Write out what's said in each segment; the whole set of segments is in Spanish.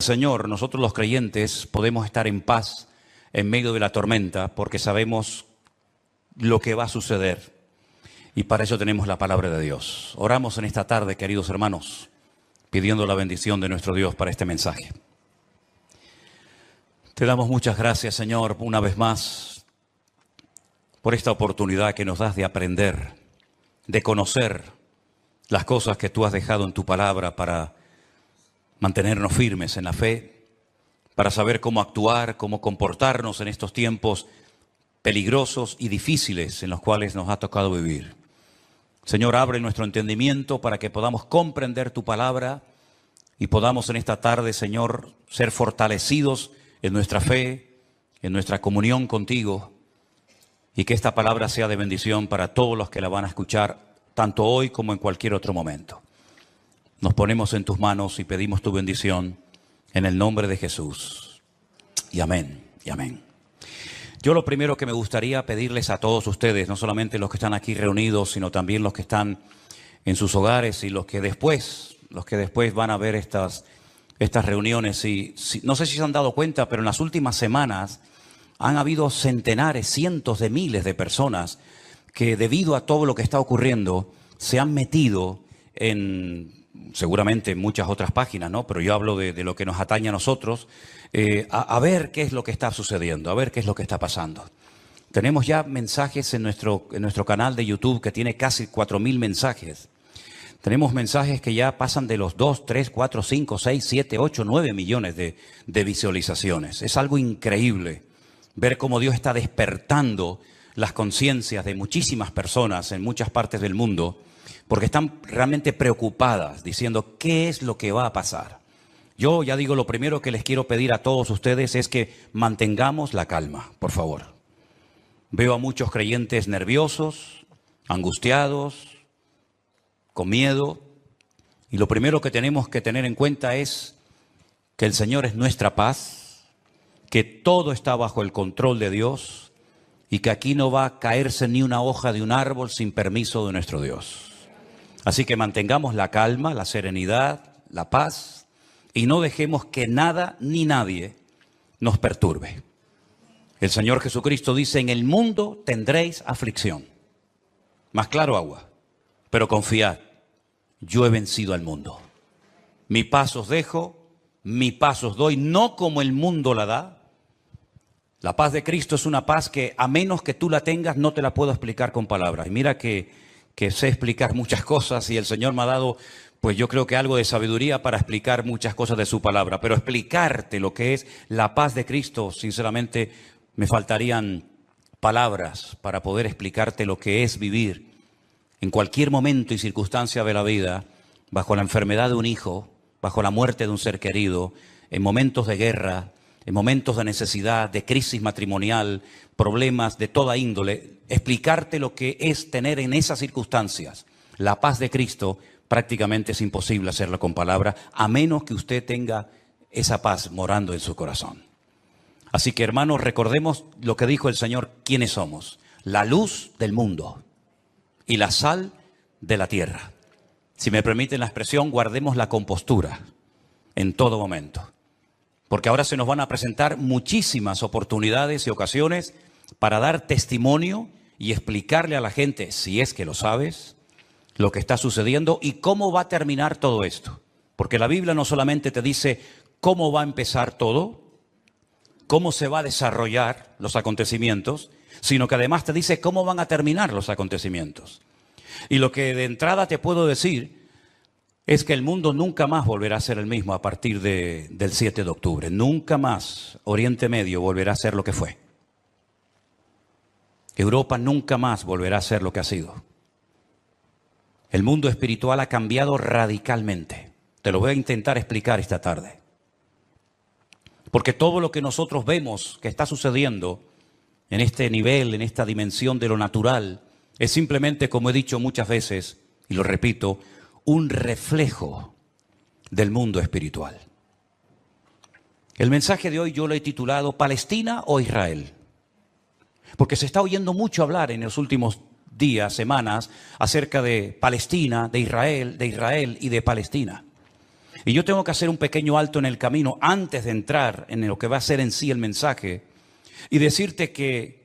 Señor, nosotros los creyentes podemos estar en paz en medio de la tormenta porque sabemos lo que va a suceder. Y para eso tenemos la palabra de Dios. Oramos en esta tarde, queridos hermanos, pidiendo la bendición de nuestro Dios para este mensaje. Te damos muchas gracias, Señor, una vez más, por esta oportunidad que nos das de aprender, de conocer las cosas que tú has dejado en tu palabra para mantenernos firmes en la fe, para saber cómo actuar, cómo comportarnos en estos tiempos peligrosos y difíciles en los cuales nos ha tocado vivir. Señor, abre nuestro entendimiento para que podamos comprender tu palabra y podamos en esta tarde, Señor, ser fortalecidos en nuestra fe, en nuestra comunión contigo, y que esta palabra sea de bendición para todos los que la van a escuchar, tanto hoy como en cualquier otro momento. Nos ponemos en tus manos y pedimos tu bendición en el nombre de Jesús. Y amén, y amén. Yo lo primero que me gustaría pedirles a todos ustedes, no solamente los que están aquí reunidos, sino también los que están en sus hogares y los que después van a ver estas reuniones. No sé si se han dado cuenta, pero en las últimas semanas han habido centenares, cientos de miles de personas que debido a todo lo que está ocurriendo se han metido en, seguramente en muchas otras páginas, ¿no? Pero yo hablo de lo que nos atañe a nosotros, a ver qué es lo que está sucediendo, a ver qué es lo que está pasando. Tenemos ya mensajes en nuestro canal de YouTube que tiene casi 4.000 mensajes. Tenemos mensajes que ya pasan de los 2, 3, 4, 5, 6, 7, 8, 9 millones de visualizaciones. Es algo increíble ver cómo Dios está despertando las conciencias de muchísimas personas en muchas partes del mundo, porque están realmente preocupadas, diciendo qué es lo que va a pasar. Yo ya digo, lo primero que les quiero pedir a todos ustedes es que mantengamos la calma, por favor. Veo a muchos creyentes nerviosos, angustiados, con miedo, y lo primero que tenemos que tener en cuenta es que el Señor es nuestra paz, que todo está bajo el control de Dios y que aquí no va a caerse ni una hoja de un árbol sin permiso de nuestro Dios. Así que mantengamos la calma, la serenidad, la paz y no dejemos que nada ni nadie nos perturbe. El Señor Jesucristo dice, en el mundo tendréis aflicción. Más claro agua, pero confiad, yo he vencido al mundo. Mi paz os dejo, mi paz os doy, no como el mundo la da. La paz de Cristo es una paz que a menos que tú la tengas no te la puedo explicar con palabras. Y mira que sé explicar muchas cosas y el Señor me ha dado, pues yo creo que algo de sabiduría para explicar muchas cosas de su palabra. Pero explicarte lo que es la paz de Cristo, sinceramente me faltarían palabras para poder explicarte lo que es vivir en cualquier momento y circunstancia de la vida, bajo la enfermedad de un hijo, bajo la muerte de un ser querido, en momentos de guerra, en momentos de necesidad, de crisis matrimonial, problemas de toda índole, explicarte lo que es tener en esas circunstancias la paz de Cristo, prácticamente es imposible hacerlo con palabras, a menos que usted tenga esa paz morando en su corazón. Así que, hermanos, recordemos lo que dijo el Señor, quiénes somos: la luz del mundo y la sal de la tierra. Si me permiten la expresión, guardemos la compostura en todo momento. Porque ahora se nos van a presentar muchísimas oportunidades y ocasiones para dar testimonio y explicarle a la gente, si es que lo sabes, lo que está sucediendo y cómo va a terminar todo esto. Porque la Biblia no solamente te dice cómo va a empezar todo, cómo se va a desarrollar los acontecimientos, sino que además te dice cómo van a terminar los acontecimientos. Y lo que de entrada te puedo decir es que el mundo nunca más volverá a ser el mismo a partir del 7 de octubre. Nunca más Oriente Medio volverá a ser lo que fue. Europa nunca más volverá a ser lo que ha sido. El mundo espiritual ha cambiado radicalmente. Te lo voy a intentar explicar esta tarde. Porque todo lo que nosotros vemos que está sucediendo en este nivel, en esta dimensión de lo natural, es simplemente, como he dicho muchas veces, y lo repito, un reflejo del mundo espiritual. El mensaje de hoy yo lo he titulado ¿Palestina o Israel? Porque se está oyendo mucho hablar en los últimos días, semanas, acerca de Palestina, de Israel y de Palestina. Y yo tengo que hacer un pequeño alto en el camino antes de entrar en lo que va a ser en sí el mensaje y decirte que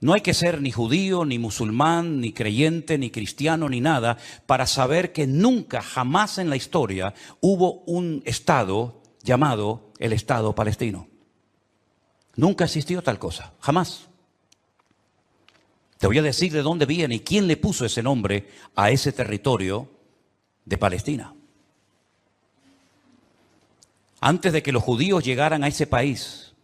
no hay que ser ni judío, ni musulmán, ni creyente, ni cristiano, ni nada para saber que nunca, jamás en la historia hubo un Estado llamado el Estado palestino. Nunca existió tal cosa, jamás. Te voy a decir de dónde viene y quién le puso ese nombre a ese territorio de Palestina. Antes de que los judíos llegaran a ese país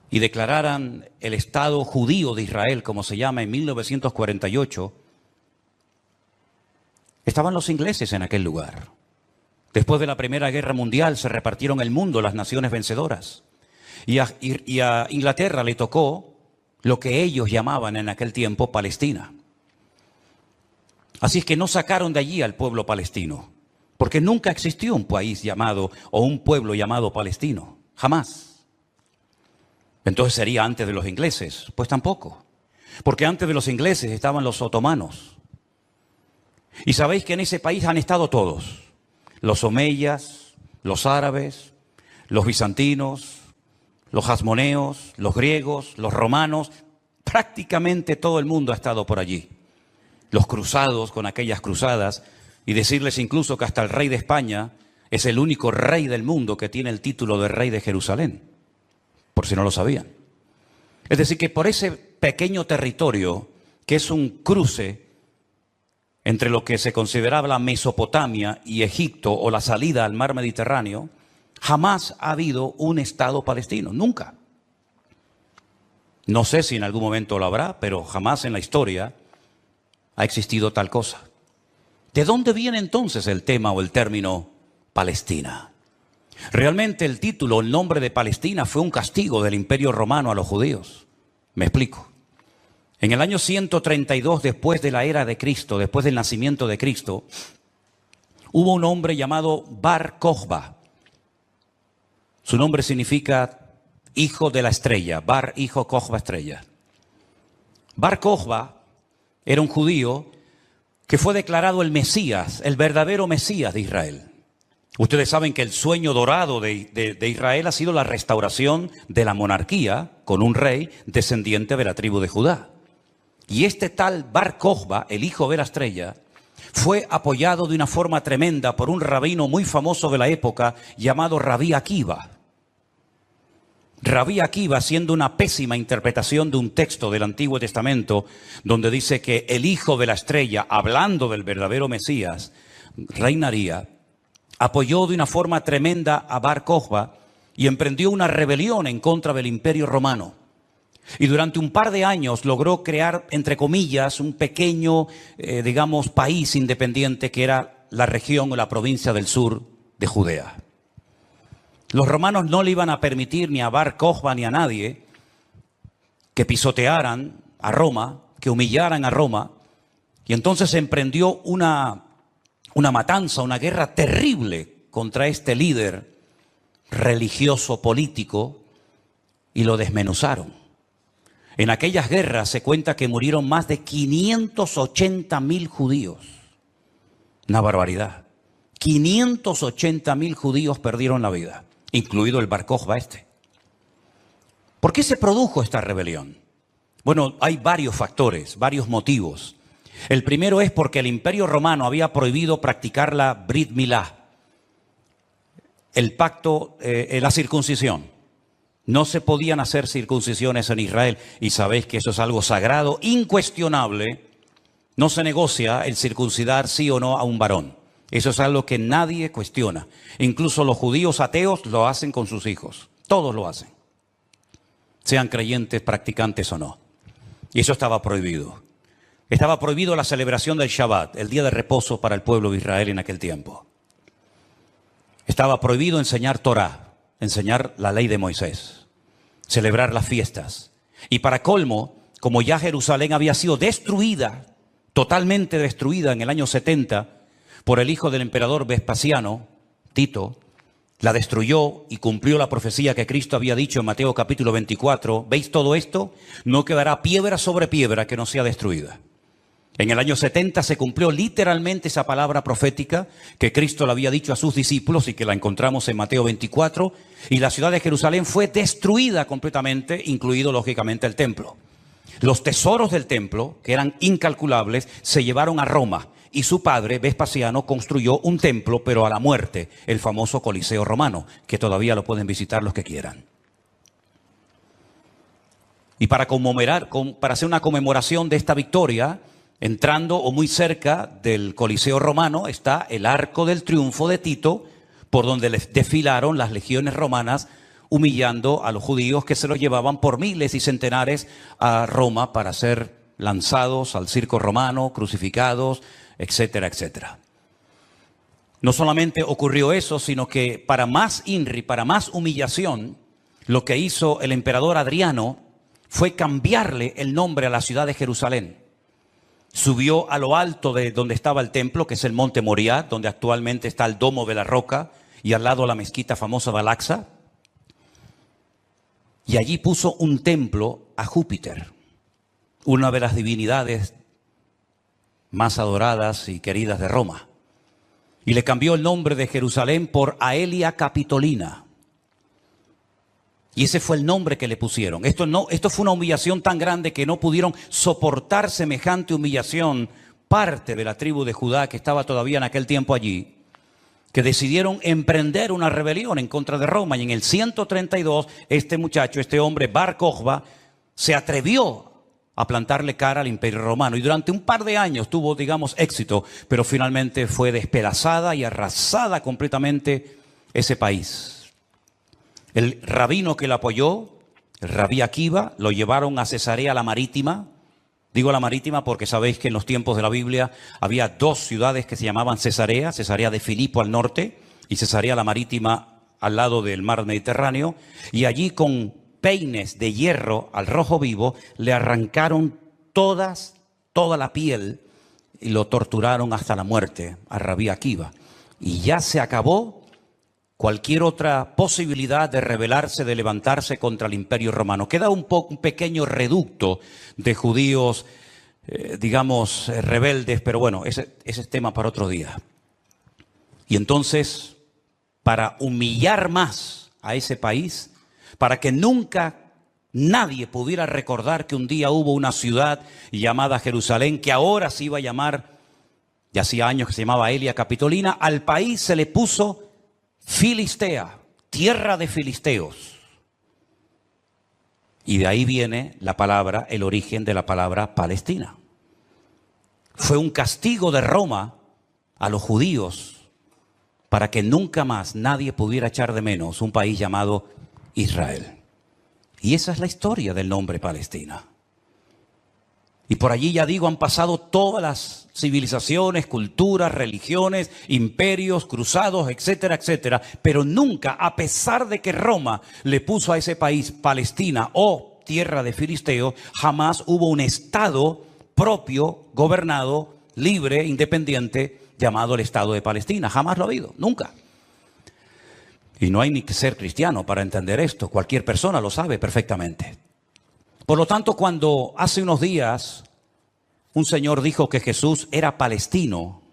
y declararan el Estado judío de Israel, como se llama, en 1948, estaban los ingleses en aquel lugar. Después de la Primera Guerra Mundial se repartieron el mundo las naciones vencedoras. Y a Inglaterra le tocó lo que ellos llamaban en aquel tiempo Palestina. Así es que no sacaron de allí al pueblo palestino, porque nunca existió un país llamado o un pueblo llamado palestino, jamás. Entonces sería antes de los ingleses, pues tampoco, porque antes de los ingleses estaban los otomanos. Y sabéis que en ese país han estado todos, los omeyas, los árabes, los bizantinos, los hasmoneos, los griegos, los romanos, prácticamente todo el mundo ha estado por allí. Los cruzados con aquellas cruzadas, y decirles incluso que hasta el rey de España es el único rey del mundo que tiene el título de rey de Jerusalén, por si no lo sabían. Es decir, que por ese pequeño territorio, que es un cruce entre lo que se consideraba la Mesopotamia y Egipto o la salida al mar Mediterráneo, jamás ha habido un Estado palestino, nunca. No sé si en algún momento lo habrá, pero jamás en la historia ha existido tal cosa. ¿De dónde viene entonces el tema o el término Palestina? Realmente el título, el nombre de Palestina fue un castigo del Imperio Romano a los judíos. Me explico. En el año 132 después de la era de Cristo, después del nacimiento de Cristo, hubo un hombre llamado Bar Kokhba. Su nombre significa hijo de la estrella, Bar, hijo, Kokhba, estrella. Bar Kokhba era un judío que fue declarado el Mesías, el verdadero Mesías de Israel. Ustedes saben que el sueño dorado de Israel ha sido la restauración de la monarquía con un rey descendiente de la tribu de Judá. Y este tal Bar Kokhba, el hijo de la estrella, fue apoyado de una forma tremenda por un rabino muy famoso de la época llamado Rabí Akiva. Rabí Akiva, haciendo una pésima interpretación de un texto del Antiguo Testamento, donde dice que el hijo de la estrella, hablando del verdadero Mesías, reinaría, apoyó de una forma tremenda a Bar Kokhba y emprendió una rebelión en contra del Imperio Romano. Y durante un par de años logró crear, entre comillas, un pequeño, país independiente que era la región o la provincia del sur de Judea. Los romanos no le iban a permitir ni a Bar Kokhba ni a nadie que pisotearan a Roma, que humillaran a Roma. Y entonces se emprendió una matanza, una guerra terrible contra este líder religioso político y lo desmenuzaron. En aquellas guerras se cuenta que murieron más de 580.000 judíos. Una barbaridad. 580.000 judíos perdieron la vida, incluido el Bar Kokhba este. ¿Por qué se produjo esta rebelión? Bueno, hay varios factores, varios motivos. El primero es porque el Imperio Romano había prohibido practicar la Brit Milá, el pacto, la circuncisión. No se podían hacer circuncisiones en Israel y sabéis que eso es algo sagrado, incuestionable. No se negocia el circuncidar sí o no a un varón. Eso es algo que nadie cuestiona. Incluso los judíos ateos lo hacen con sus hijos. Todos lo hacen. Sean creyentes, practicantes o no. Y eso estaba prohibido. Estaba prohibido la celebración del Shabbat, el día de reposo para el pueblo de Israel en aquel tiempo. Estaba prohibido enseñar Torah, enseñar la ley de Moisés, celebrar las fiestas. Y para colmo, como ya Jerusalén había sido destruida, totalmente destruida en el año 70 por el hijo del emperador Vespasiano, Tito, la destruyó y cumplió la profecía que Cristo había dicho en Mateo capítulo 24. ¿Veis todo esto? No quedará piedra sobre piedra que no sea destruida. En el año 70 se cumplió literalmente esa palabra profética que Cristo le había dicho a sus discípulos y que la encontramos en Mateo 24. Y la ciudad de Jerusalén fue destruida completamente, incluido lógicamente el templo. Los tesoros del templo, que eran incalculables, se llevaron a Roma. Y su padre, Vespasiano, construyó un templo, pero a la muerte, el famoso Coliseo romano, que todavía lo pueden visitar los que quieran. Y para hacer una conmemoración de esta victoria, entrando o muy cerca del Coliseo romano está el Arco del Triunfo de Tito, por donde les desfilaron las legiones romanas, humillando a los judíos que se los llevaban por miles y centenares a Roma para ser lanzados al circo romano, crucificados, etcétera, etcétera. No solamente ocurrió eso, sino que para más INRI, para más humillación, lo que hizo el emperador Adriano fue cambiarle el nombre a la ciudad de Jerusalén. Subió a lo alto de donde estaba el templo, que es el Monte Moriah, donde actualmente está el Domo de la Roca, y al lado la mezquita famosa de Al-Aqsa. Y allí puso un templo a Júpiter, una de las divinidades más adoradas y queridas de Roma. Y le cambió el nombre de Jerusalén por Aelia Capitolina. Y ese fue el nombre que le pusieron. Esto fue una humillación tan grande que no pudieron soportar semejante humillación parte de la tribu de Judá que estaba todavía en aquel tiempo allí, que decidieron emprender una rebelión en contra de Roma. Y en el 132, este hombre, Bar Kokhba, se atrevió a plantarle cara al Imperio Romano. Y durante un par de años tuvo, digamos, éxito, pero finalmente fue despedazada y arrasada completamente ese país. El rabino que lo apoyó, el rabí Akiva, lo llevaron a Cesarea la Marítima. Digo la Marítima porque sabéis que en los tiempos de la Biblia había dos ciudades que se llamaban Cesarea, Cesarea de Filipo al norte y Cesarea la Marítima al lado del mar Mediterráneo. Y allí con peines de hierro al rojo vivo le arrancaron toda la piel y lo torturaron hasta la muerte a rabí Akiva. Y ya se acabó cualquier otra posibilidad de rebelarse, de levantarse contra el Imperio Romano. Queda un pequeño reducto de judíos, rebeldes, pero bueno, ese es tema para otro día. Y entonces, para humillar más a ese país, para que nunca nadie pudiera recordar que un día hubo una ciudad llamada Jerusalén, que ahora se iba a llamar, ya hacía años que se llamaba Aelia Capitolina, al país se le puso Filistea, tierra de filisteos. Y de ahí viene la palabra, el origen de la palabra Palestina. Fue un castigo de Roma a los judíos para que nunca más nadie pudiera echar de menos un país llamado Israel. Y esa es la historia del nombre Palestina. Y por allí, ya digo, han pasado todas las civilizaciones, culturas, religiones, imperios, cruzados, etcétera, etcétera. Pero nunca, a pesar de que Roma le puso a ese país Palestina o tierra de filisteos, jamás hubo un estado propio, gobernado, libre, independiente, llamado el Estado de Palestina. Jamás lo ha habido, nunca. Y no hay ni que ser cristiano para entender esto. Cualquier persona lo sabe perfectamente. Por lo tanto, cuando hace unos días un señor dijo que Jesús era palestino,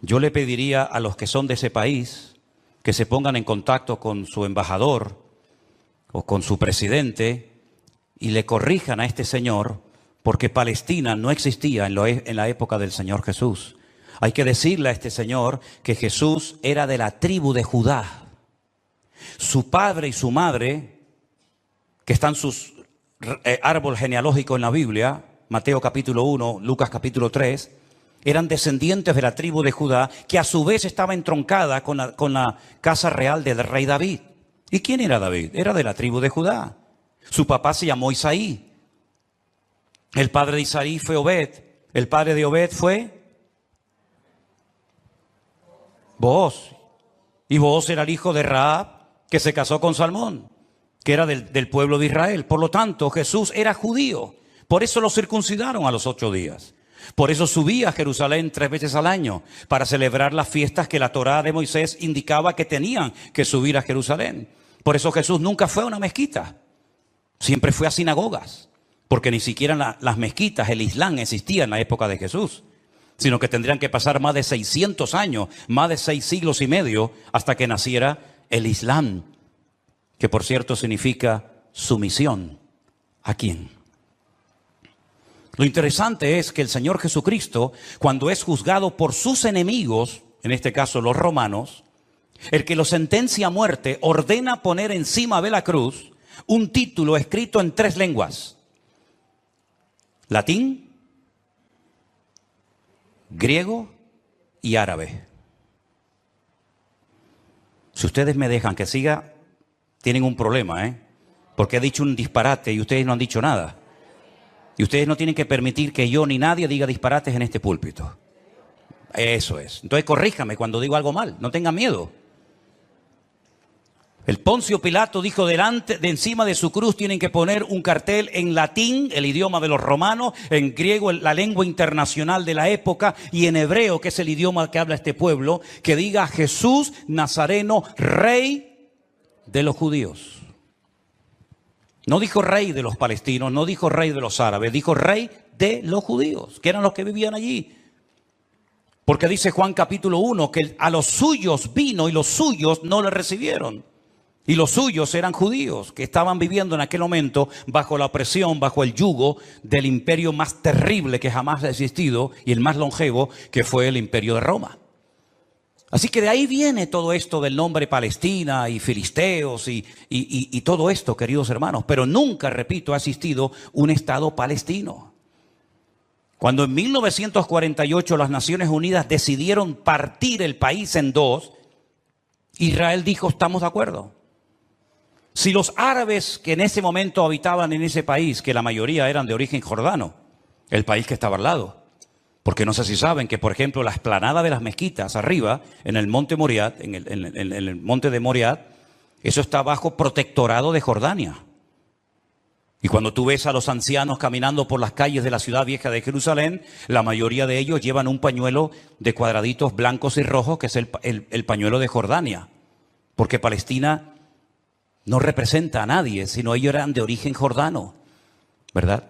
yo le pediría a los que son de ese país que se pongan en contacto con su embajador o con su presidente y le corrijan a este señor, porque Palestina no existía en la época del Señor Jesús. Hay que decirle a este señor que Jesús era de la tribu de Judá. Su padre y su madre, que están sus árbol genealógico en la Biblia, Mateo capítulo 1, Lucas capítulo 3, eran descendientes de la tribu de Judá, que a su vez estaba entroncada con la casa real del rey David. ¿Y quién era David? Era de la tribu de Judá. Su papá se llamó Isaí. El padre de Isaí fue Obed. El padre de Obed fue Booz. Y Booz era el hijo de Rahab, que se casó con Salmón, que era del pueblo de Israel. Por lo tanto, Jesús era judío. Por eso lo circuncidaron a los 8 días. Por eso subía a Jerusalén 3 veces al año, para celebrar las fiestas que la Torá de Moisés indicaba que tenían que subir a Jerusalén. Por eso Jesús nunca fue a una mezquita. Siempre fue a sinagogas. porque ni siquiera las mezquitas, el Islam existía en la época de Jesús, sino que tendrían que pasar más de 600 años, más de 6 siglos y medio, hasta que naciera el Islam, que por cierto significa sumisión. ¿A quién? Lo interesante es que el Señor Jesucristo, cuando es juzgado por sus enemigos, en este caso los romanos, el que lo sentencia a muerte ordena poner encima de la cruz un título escrito en 3 lenguas: latín, griego y árabe. Si ustedes me dejan que siga, tienen un problema, porque he dicho un disparate y ustedes no han dicho nada. Y ustedes no tienen que permitir que yo ni nadie diga disparates en este púlpito. Eso es. Entonces corríjame cuando digo algo mal, no tengan miedo. El Poncio Pilato dijo encima de su cruz tienen que poner un cartel en latín, el idioma de los romanos, en griego, la lengua internacional de la época, y en hebreo, que es el idioma que habla este pueblo, que diga Jesús Nazareno, Rey de los judíos. No dijo rey de los palestinos, no dijo rey de los árabes, dijo rey de los judíos, que eran los que vivían allí. Porque dice Juan capítulo 1 que a los suyos vino y los suyos no le recibieron. Y los suyos eran judíos que estaban viviendo en aquel momento bajo la opresión, bajo el yugo del imperio más terrible que jamás ha existido y el más longevo, que fue el imperio de Roma. Así que de ahí viene todo esto del nombre Palestina y filisteos y todo esto, queridos hermanos. Pero nunca, repito, ha existido un Estado palestino. Cuando en 1948 las Naciones Unidas decidieron partir el país en 2, Israel dijo, estamos de acuerdo. Si los árabes que en ese momento habitaban en ese país, que la mayoría eran de origen jordano, el país que estaba al lado, porque no sé si saben que, por ejemplo, la explanada de las mezquitas arriba, en el monte Moriat, en el monte de Moriat, eso está bajo protectorado de Jordania. Y cuando tú ves a los ancianos caminando por las calles de la ciudad vieja de Jerusalén, la mayoría de ellos llevan un pañuelo de cuadraditos blancos y rojos, que es el pañuelo de Jordania. Porque Palestina no representa a nadie, sino ellos eran de origen jordano, ¿verdad?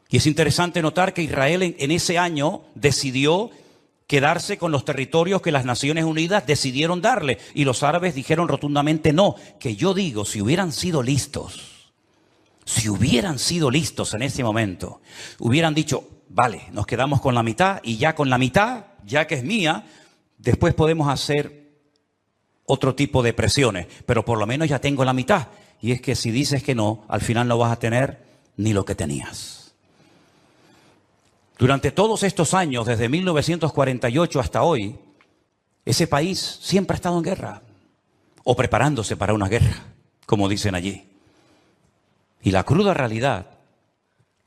Y es interesante notar que Israel en ese año decidió quedarse con los territorios que las Naciones Unidas decidieron darle. Y los árabes dijeron rotundamente no. Que yo digo, si hubieran sido listos en ese momento, hubieran dicho, vale, nos quedamos con la mitad y ya con la mitad, ya que es mía, después podemos hacer otro tipo de presiones. Pero por lo menos ya tengo la mitad. Y es que si dices que no, al final no vas a tener ni lo que tenías. Durante todos estos años, desde 1948 hasta hoy, ese país siempre ha estado en guerra, o preparándose para una guerra, como dicen allí. Y la cruda realidad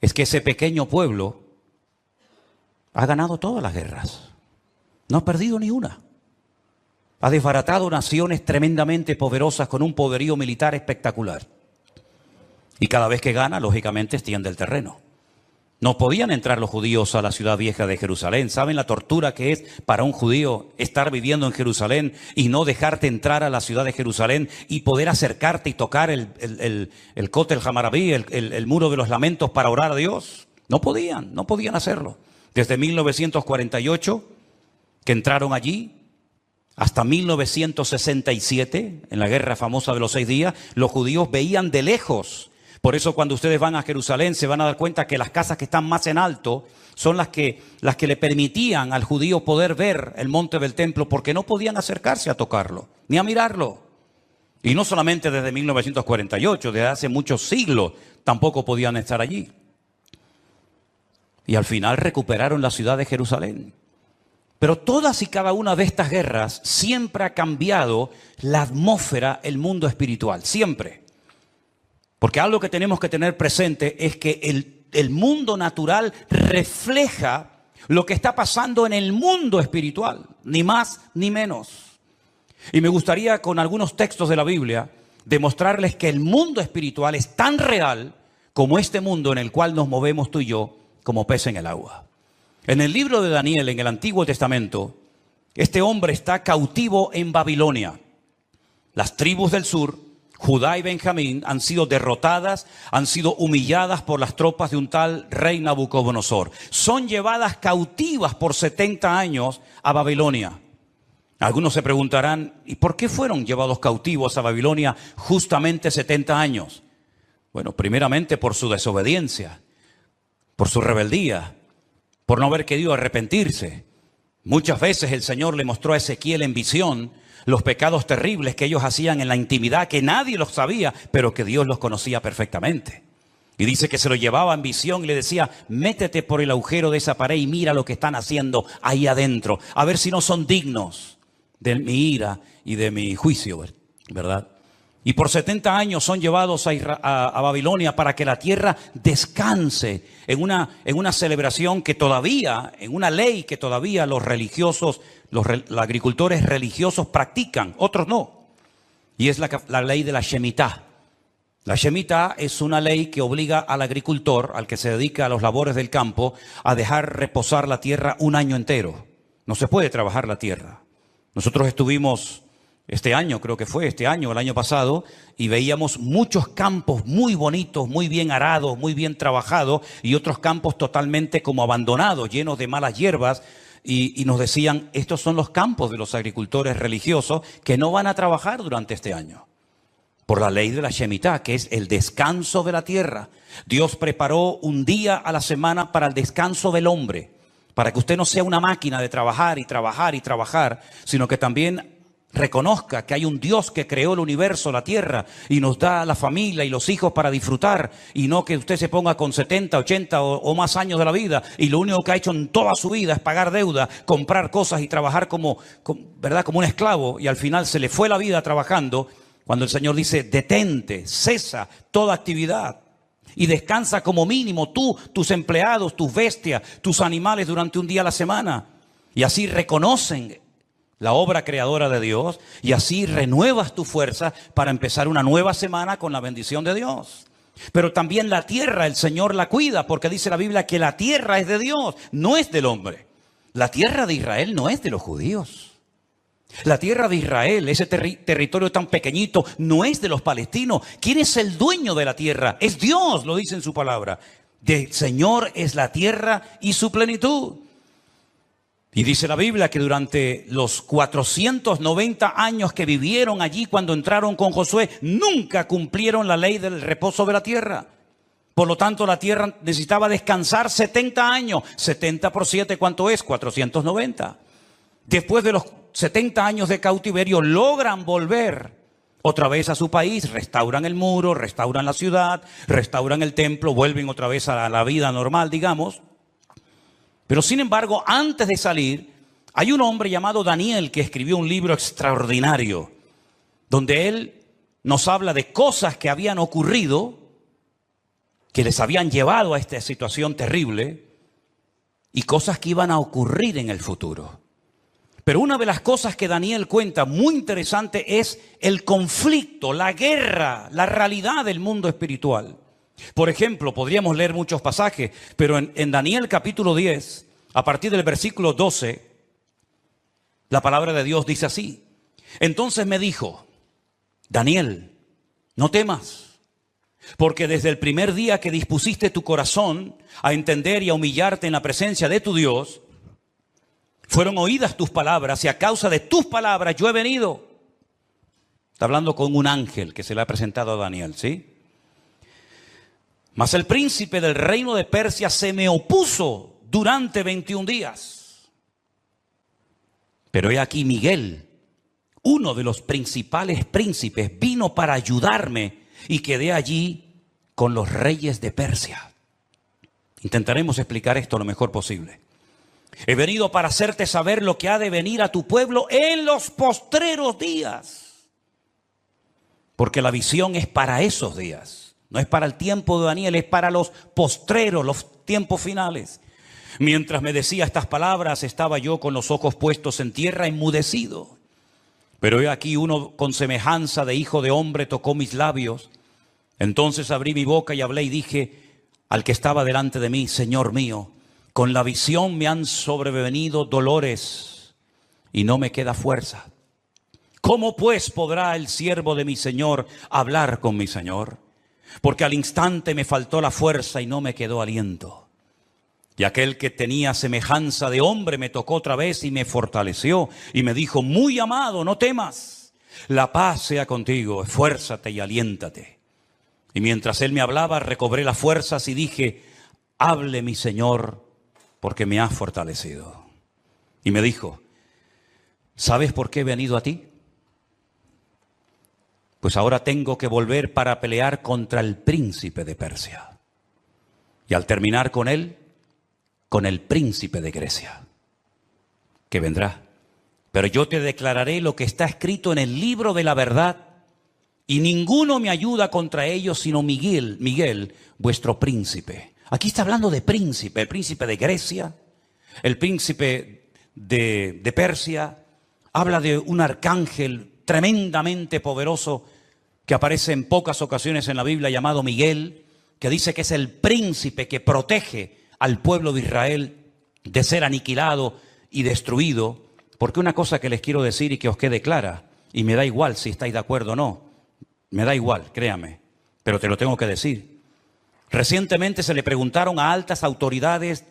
es que ese pequeño pueblo ha ganado todas las guerras, no ha perdido ni una. Ha desbaratado naciones tremendamente poderosas con un poderío militar espectacular. Y cada vez que gana, lógicamente, extiende el terreno. No podían entrar los judíos a la ciudad vieja de Jerusalén. ¿Saben la tortura que es para un judío estar viviendo en Jerusalén y no dejarte entrar a la ciudad de Jerusalén y poder acercarte y tocar el Kotel Hamarabí, el muro de los lamentos, para orar a Dios? No podían hacerlo. Desde 1948, que entraron allí, hasta 1967, en la guerra famosa de los 6 días, los judíos veían de lejos. Por eso cuando ustedes van a Jerusalén se van a dar cuenta que las casas que están más en alto son las que le permitían al judío poder ver el monte del templo, porque no podían acercarse a tocarlo, ni a mirarlo. Y no solamente desde 1948, desde hace muchos siglos tampoco podían estar allí. Y al final recuperaron la ciudad de Jerusalén. Pero todas y cada una de estas guerras siempre ha cambiado la atmósfera, el mundo espiritual, siempre. Porque algo que tenemos que tener presente es que el mundo natural refleja lo que está pasando en el mundo espiritual, ni más ni menos. Y me gustaría con algunos textos de la Biblia demostrarles que el mundo espiritual es tan real como este mundo en el cual nos movemos tú y yo como pez en el agua. En el libro de Daniel, en el Antiguo Testamento, este hombre está cautivo en Babilonia. Las tribus del sur Judá y Benjamín han sido derrotadas, han sido humilladas por las tropas de un tal rey Nabucodonosor. Son llevadas cautivas por 70 años a Babilonia. Algunos se preguntarán, ¿y por qué fueron llevados cautivos a Babilonia justamente 70 años? Bueno, primeramente por su desobediencia, por su rebeldía, por no haber querido arrepentirse. Muchas veces el Señor le mostró a Ezequiel en visión los pecados terribles que ellos hacían en la intimidad, que nadie los sabía, pero que Dios los conocía perfectamente. Y dice que se lo llevaba en visión y le decía, métete por el agujero de esa pared y mira lo que están haciendo ahí adentro, a ver si no son dignos de mi ira y de mi juicio, ¿verdad? Y por 70 años son llevados a Babilonia para que la tierra descanse en una celebración que todavía, en una ley que todavía los religiosos, los agricultores religiosos practican, otros no. Y es la ley de la Shemitah. La Shemitah es una ley que obliga al agricultor, al que se dedica a los labores del campo, a dejar reposar la tierra un año entero. No se puede trabajar la tierra. Nosotros estuvimos este año, creo que fue este año, el año pasado, y veíamos muchos campos muy bonitos, muy bien arados, muy bien trabajados, y otros campos totalmente como abandonados, llenos de malas hierbas, y nos decían, estos son los campos de los agricultores religiosos que no van a trabajar durante este año. Por la ley de la Shemitah, que es el descanso de la tierra. Dios preparó un día a la semana para el descanso del hombre, para que usted no sea una máquina de trabajar y trabajar y trabajar, sino que también reconozca que hay un Dios que creó el universo, la tierra, y nos da la familia y los hijos para disfrutar, y no que usted se ponga con 70, 80 o más años de la vida, y lo único que ha hecho en toda su vida es pagar deuda, comprar cosas y trabajar ¿verdad? Como un esclavo, y al final se le fue la vida trabajando, cuando el Señor dice, detente, cesa toda actividad, y descansa como mínimo tú, tus empleados, tus bestias, tus animales durante un día a la semana. Y así reconocen la obra creadora de Dios y así renuevas tu fuerza para empezar una nueva semana con la bendición de Dios. Pero también la tierra, el Señor la cuida, porque dice la Biblia que la tierra es de Dios, no es del hombre. La tierra de Israel no es de los judíos. La tierra de Israel, ese territorio tan pequeñito, no es de los palestinos. ¿Quién es el dueño de la tierra? Es Dios, lo dice en su palabra. Del Señor es la tierra y su plenitud. Y dice la Biblia que durante los 490 años que vivieron allí cuando entraron con Josué, nunca cumplieron la ley del reposo de la tierra. Por lo tanto, la tierra necesitaba descansar 70 años. 70 por 7, ¿cuánto es? 490. Después de los 70 años de cautiverio, logran volver otra vez a su país, restauran el muro, restauran la ciudad, restauran el templo, vuelven otra vez a la vida normal, digamos. Pero sin embargo, antes de salir, hay un hombre llamado Daniel que escribió un libro extraordinario, donde él nos habla de cosas que habían ocurrido, que les habían llevado a esta situación terrible, y cosas que iban a ocurrir en el futuro. Pero una de las cosas que Daniel cuenta muy interesante es el conflicto, la guerra, la realidad del mundo espiritual. Por ejemplo, podríamos leer muchos pasajes, pero en Daniel capítulo 10, a partir del versículo 12, la palabra de Dios dice así. Entonces me dijo, Daniel, no temas, porque desde el primer día que dispusiste tu corazón a entender y a humillarte en la presencia de tu Dios, fueron oídas tus palabras y a causa de tus palabras yo he venido. Está hablando con un ángel que se le ha presentado a Daniel, ¿sí? Mas el príncipe del reino de Persia se me opuso durante 21 días. Pero he aquí Miguel, uno de los principales príncipes, vino para ayudarme y quedé allí con los reyes de Persia. Intentaremos explicar esto lo mejor posible. He venido para hacerte saber lo que ha de venir a tu pueblo en los postreros días. Porque la visión es para esos días. No es para el tiempo de Daniel, es para los postreros, los tiempos finales. Mientras me decía estas palabras, estaba yo con los ojos puestos en tierra, enmudecido. Pero he aquí uno con semejanza de hijo de hombre tocó mis labios. Entonces abrí mi boca y hablé y dije al que estaba delante de mí, Señor mío, con la visión me han sobrevenido dolores y no me queda fuerza. ¿Cómo pues podrá el siervo de mi Señor hablar con mi Señor? Porque al instante me faltó la fuerza y no me quedó aliento. Y aquel que tenía semejanza de hombre me tocó otra vez y me fortaleció y me dijo: muy amado, no temas, la paz sea contigo, esfuérzate y aliéntate. Y mientras él me hablaba, recobré las fuerzas y dije: hable mi Señor, porque me has fortalecido. Y me dijo: ¿sabes por qué he venido a ti? Pues ahora tengo que volver para pelear contra el príncipe de Persia. Y al terminar con él, con el príncipe de Grecia, que vendrá. Pero yo te declararé lo que está escrito en el libro de la verdad, y ninguno me ayuda contra ellos sino Miguel, vuestro príncipe. Aquí está hablando de príncipe, el príncipe de Grecia, el príncipe de Persia. Habla de un arcángel tremendamente poderoso que aparece en pocas ocasiones en la Biblia, llamado Miguel, que dice que es el príncipe que protege al pueblo de Israel de ser aniquilado y destruido. Porque una cosa que les quiero decir y que os quede clara, y me da igual si estáis de acuerdo o no, me da igual, créame, pero te lo tengo que decir. Recientemente se le preguntaron a altas autoridades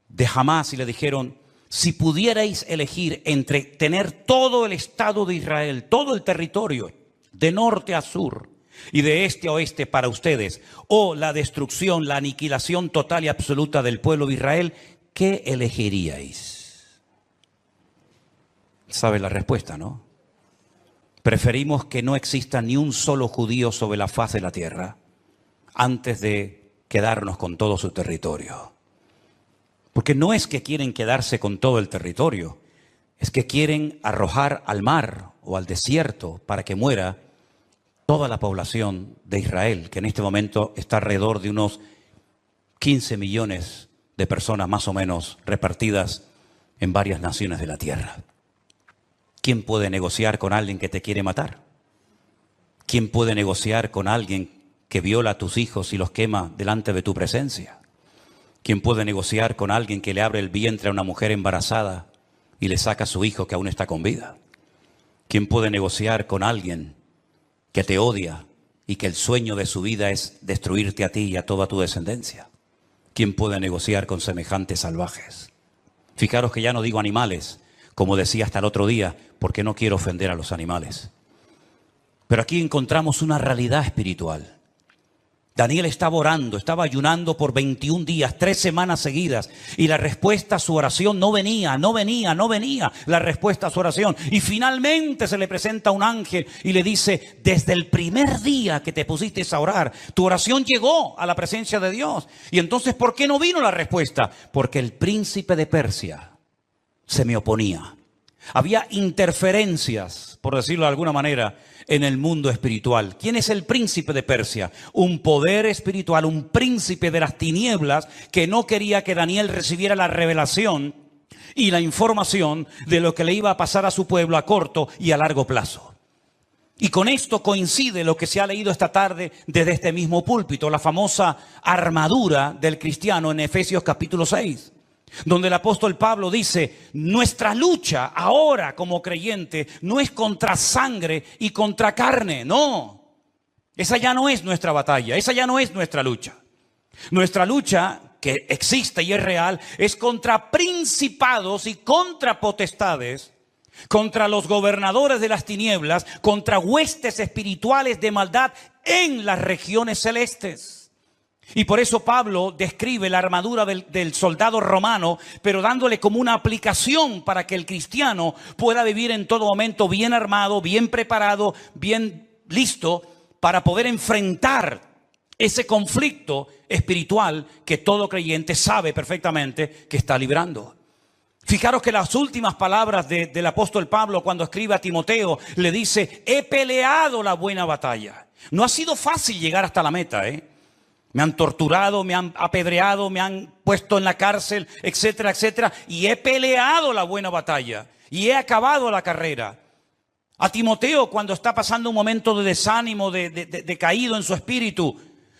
de Hamás y le dijeron: si pudierais elegir entre tener todo el Estado de Israel, todo el territorio, de norte a sur y de este a oeste para ustedes, o la destrucción, la aniquilación total y absoluta del pueblo de Israel, ¿qué elegiríais? ¿Sabe la respuesta, no? Preferimos que no exista ni un solo judío sobre la faz de la tierra antes de quedarnos con todo su territorio. Porque no es que quieren quedarse con todo el territorio, es que quieren arrojar al mar o al desierto para que muera toda la población de Israel, que en este momento está alrededor de unos 15 millones de personas más o menos repartidas en varias naciones de la tierra. ¿Quién puede negociar con alguien que te quiere matar? ¿Quién puede negociar con alguien que viola a tus hijos y los quema delante de tu presencia? ¿Quién puede negociar con alguien que le abre el vientre a una mujer embarazada y le saca a su hijo que aún está con vida? ¿Quién puede negociar con alguien que te odia y que el sueño de su vida es destruirte a ti y a toda tu descendencia? ¿Quién puede negociar con semejantes salvajes? Fijaros que ya no digo animales, como decía hasta el otro día, porque no quiero ofender a los animales. Pero aquí encontramos una realidad espiritual. Daniel estaba orando, estaba ayunando por 21 días, 3 semanas seguidas. Y la respuesta a su oración no venía la respuesta a su oración. Y finalmente se le presenta un ángel y le dice: desde el primer día que te pusiste a orar, tu oración llegó a la presencia de Dios. Y entonces, ¿por qué no vino la respuesta? Porque el príncipe de Persia se me oponía. Había interferencias, por decirlo de alguna manera, en el mundo espiritual. ¿Quién es el príncipe de Persia? Un poder espiritual, un príncipe de las tinieblas que no quería que Daniel recibiera la revelación y la información de lo que le iba a pasar a su pueblo a corto y a largo plazo. Y con esto coincide lo que se ha leído esta tarde desde este mismo púlpito, la famosa armadura del cristiano en Efesios capítulo 6. Donde el apóstol Pablo dice: nuestra lucha ahora como creyente no es contra sangre y contra carne, no. Esa ya no es nuestra batalla, esa ya no es nuestra lucha. Nuestra lucha, que existe y es real, es contra principados y contra potestades, contra los gobernadores de las tinieblas, contra huestes espirituales de maldad en las regiones celestes. Y por eso Pablo describe la armadura del soldado romano, pero dándole como una aplicación para que el cristiano pueda vivir en todo momento bien armado, bien preparado, bien listo para poder enfrentar ese conflicto espiritual que todo creyente sabe perfectamente que está librando. Fijaros que las últimas palabras del apóstol Pablo cuando escribe a Timoteo le dice: he peleado la buena batalla. No ha sido fácil llegar hasta la meta, Me han torturado, me han apedreado, me han puesto en la cárcel, etcétera, etcétera. Y he peleado la buena batalla y he acabado la carrera. A Timoteo, cuando está pasando un momento de desánimo, de caído en su espíritu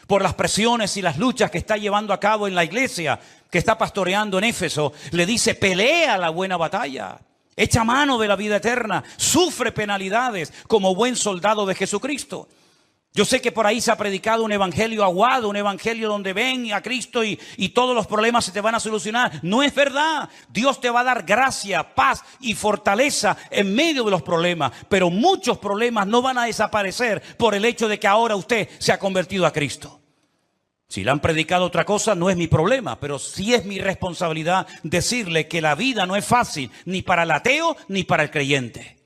por las presiones y las luchas que está llevando a cabo en la iglesia que está pastoreando en Éfeso, le dice: pelea la buena batalla. echa mano de la vida eterna, sufre penalidades como buen soldado de Jesucristo. Yo sé que por ahí se ha predicado un evangelio aguado, un evangelio donde ven a Cristo y todos los problemas se te van a solucionar. No es verdad. Dios te va a dar gracia, paz y fortaleza en medio de los problemas. Pero muchos problemas no van a desaparecer por el hecho de que ahora usted se ha convertido a Cristo. Si le han predicado otra cosa, no es mi problema, pero sí es mi responsabilidad decirle que la vida no es fácil, ni para el ateo ni para el creyente.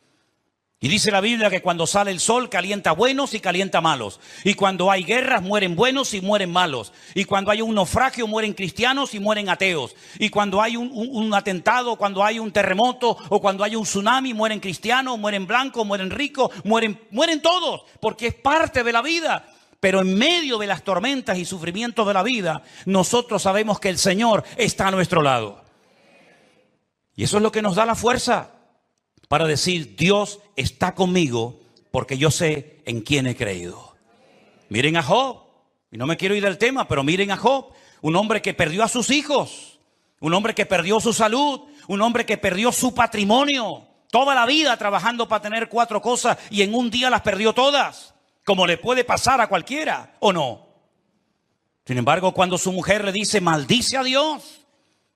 Y dice la Biblia que cuando sale el sol calienta buenos y calienta malos. Y cuando hay guerras mueren buenos y mueren malos. Y cuando hay un naufragio mueren cristianos y mueren ateos. Y cuando hay un atentado, cuando hay un terremoto o cuando hay un tsunami mueren cristianos, mueren blancos, mueren ricos, mueren todos, porque es parte de la vida. Pero en medio de las tormentas y sufrimientos de la vida, nosotros sabemos que el Señor está a nuestro lado. Y eso es lo que nos da la fuerza para decir, Dios está conmigo porque yo sé en quién he creído. Miren a Job, y no me quiero ir del tema, pero miren a Job, un hombre que perdió a sus hijos, un hombre que perdió su salud, un hombre que perdió su patrimonio, toda la vida trabajando para tener 4 cosas y en un día las perdió todas. Como le puede pasar a cualquiera, ¿o no? Sin embargo, cuando su mujer le dice, maldice a Dios,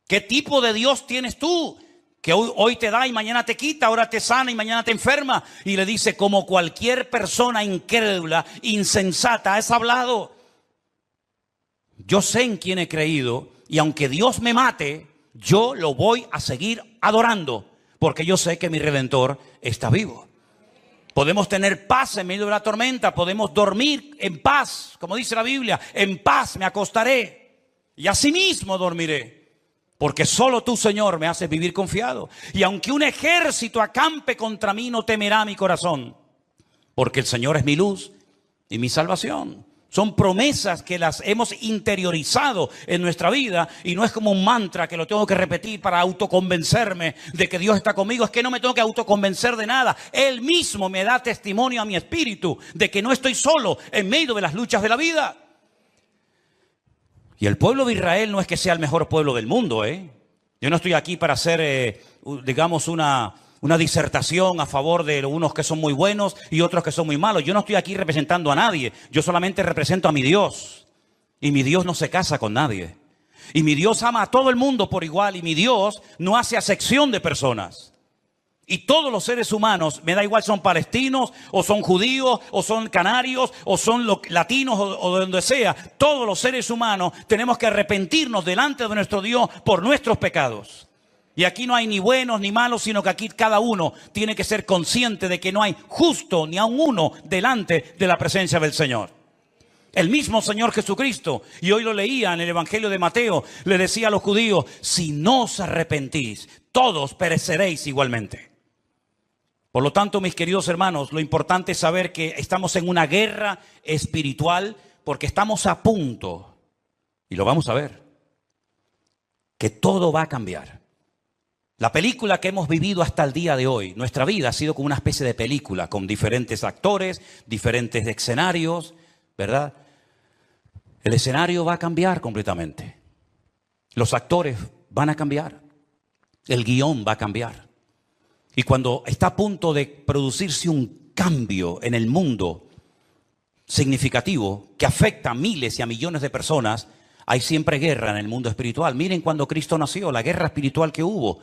¿qué tipo de Dios tienes tú? Que hoy te da y mañana te quita, ahora te sana y mañana te enferma. Y le dice, como cualquier persona incrédula, insensata, has hablado. Yo sé en quién he creído y aunque Dios me mate, yo lo voy a seguir adorando, porque yo sé que mi Redentor está vivo. Podemos tener paz en medio de la tormenta, podemos dormir en paz, como dice la Biblia, en paz me acostaré y asimismo dormiré, porque solo tú, Señor, me haces vivir confiado. Y aunque un ejército acampe contra mí, no temerá mi corazón, porque el Señor es mi luz y mi salvación. Son promesas que las hemos interiorizado en nuestra vida y no es como un mantra que lo tengo que repetir para autoconvencerme de que Dios está conmigo. Es que no me tengo que autoconvencer de nada. Él mismo me da testimonio a mi espíritu de que no estoy solo en medio de las luchas de la vida. Y el pueblo de Israel no es que sea el mejor pueblo del mundo, Yo no estoy aquí para hacer, digamos, una disertación a favor de unos que son muy buenos y otros que son muy malos. Yo no estoy aquí representando a nadie. Yo solamente represento a mi Dios. Y mi Dios no se casa con nadie. Y mi Dios ama a todo el mundo por igual. Y mi Dios no hace acepción de personas. Y todos los seres humanos, me da igual son palestinos, o son judíos, o son canarios, o son latinos, o de donde sea. Todos los seres humanos tenemos que arrepentirnos delante de nuestro Dios por nuestros pecados. Y aquí no hay ni buenos ni malos, sino que aquí cada uno tiene que ser consciente de que no hay justo ni aun uno delante de la presencia del Señor. El mismo Señor Jesucristo, y hoy lo leía en el Evangelio de Mateo, le decía a los judíos, si no os arrepentís, todos pereceréis igualmente. Por lo tanto, mis queridos hermanos, lo importante es saber que estamos en una guerra espiritual porque estamos a punto, y lo vamos a ver, que todo va a cambiar. La película que hemos vivido hasta el día de hoy, nuestra vida ha sido como una especie de película, con diferentes actores, diferentes escenarios, ¿verdad? El escenario va a cambiar completamente. Los actores van a cambiar. El guión va a cambiar. Y cuando está a punto de producirse un cambio en el mundo significativo que afecta a miles y a millones de personas, hay siempre guerra en el mundo espiritual. Miren cuando Cristo nació, la guerra espiritual que hubo.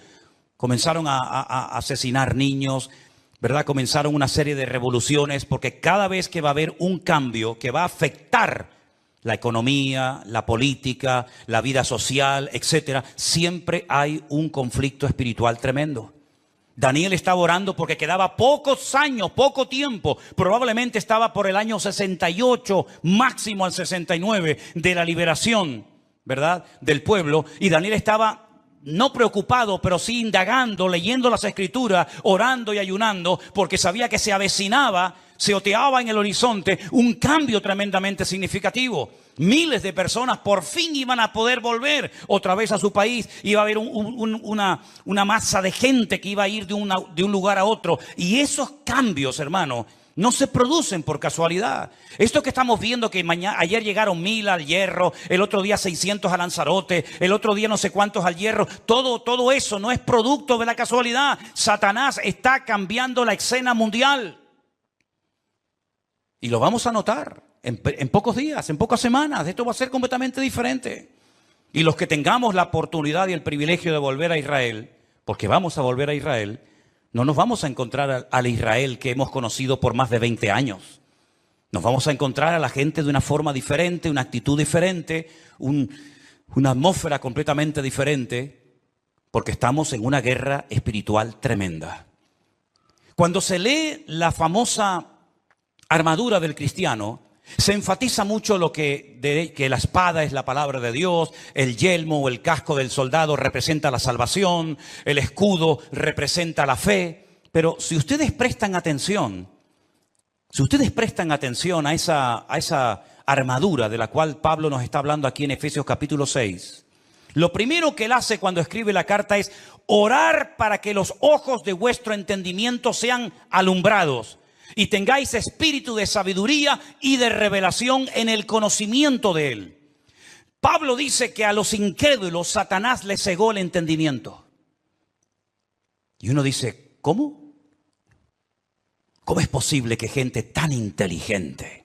Comenzaron a asesinar niños, ¿verdad? Comenzaron una serie de revoluciones porque cada vez que va a haber un cambio que va a afectar la economía, la política, la vida social, etcétera, siempre hay un conflicto espiritual tremendo. Daniel estaba orando porque quedaba pocos años, poco tiempo, probablemente estaba por el año 68, máximo al 69 de la liberación, ¿verdad? Del pueblo, y Daniel estaba no preocupado, pero sí indagando, leyendo las escrituras, orando y ayunando, porque sabía que se avecinaba, se oteaba en el horizonte un cambio tremendamente significativo. Miles de personas por fin iban a poder volver otra vez a su país. Iba a haber una masa de gente que iba a ir de un lugar a otro. Y esos cambios, hermano, No se producen por casualidad. Esto que estamos viendo que ayer llegaron 1000 al Hierro, el otro día 600 a Lanzarote, el otro día no sé cuántos al Hierro, todo eso no es producto de la casualidad. Satanás está cambiando la escena mundial. Y lo vamos a notar en pocos días, en pocas semanas. Esto va a ser completamente diferente. Y los que tengamos la oportunidad y el privilegio de volver a Israel, porque vamos a volver a Israel, no nos vamos a encontrar al Israel que hemos conocido por más de 20 años. Nos vamos a encontrar a la gente de una forma diferente, una actitud diferente, una atmósfera completamente diferente, porque estamos en una guerra espiritual tremenda. Cuando se lee la famosa armadura del cristiano, se enfatiza mucho que la espada es la palabra de Dios, el yelmo o el casco del soldado representa la salvación, el escudo representa la fe. Pero si ustedes prestan atención a esa armadura de la cual Pablo nos está hablando aquí en Efesios capítulo 6, lo primero que él hace cuando escribe la carta es orar para que los ojos de vuestro entendimiento sean alumbrados y tengáis espíritu de sabiduría y de revelación en el conocimiento de Él. Pablo dice que a los incrédulos Satanás les cegó el entendimiento. Y uno dice, ¿cómo? ¿Cómo es posible que gente tan inteligente,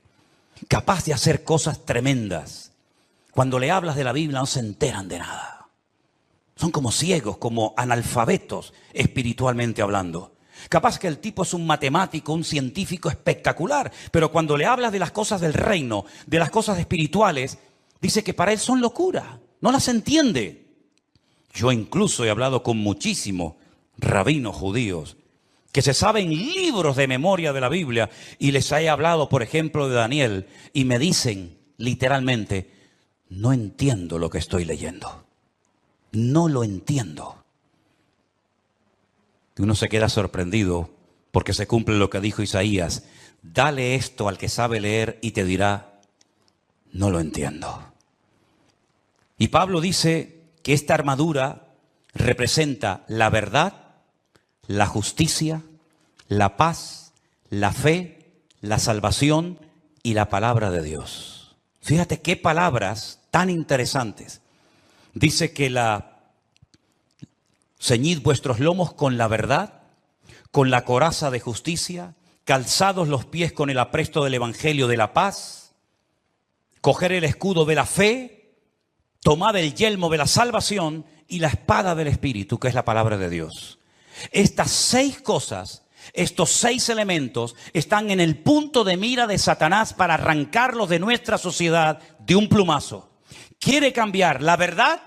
capaz de hacer cosas tremendas, cuando le hablas de la Biblia no se enteran de nada? Son como ciegos, como analfabetos espiritualmente hablando. Capaz que el tipo es un matemático, un científico espectacular, pero cuando le hablas de las cosas del reino, de las cosas espirituales, dice que para él son locura, no las entiende. Yo incluso he hablado con muchísimos rabinos judíos que se saben libros de memoria de la Biblia y les he hablado, por ejemplo, de Daniel y me dicen literalmente, no entiendo lo que estoy leyendo, no lo entiendo. Y uno se queda sorprendido porque se cumple lo que dijo Isaías. Dale esto al que sabe leer y te dirá, no lo entiendo. Y Pablo dice que esta armadura representa la verdad, la justicia, la paz, la fe, la salvación y la palabra de Dios. Fíjate qué palabras tan interesantes. Dice que ceñid vuestros lomos con la verdad, con la coraza de justicia, calzados los pies con el apresto del evangelio de la paz, coger el escudo de la fe, tomad el yelmo de la salvación y la espada del Espíritu, que es la palabra de Dios. Estas 6 cosas, estos 6 elementos están en el punto de mira de Satanás para arrancarlos de nuestra sociedad de un plumazo. Quiere cambiar la verdad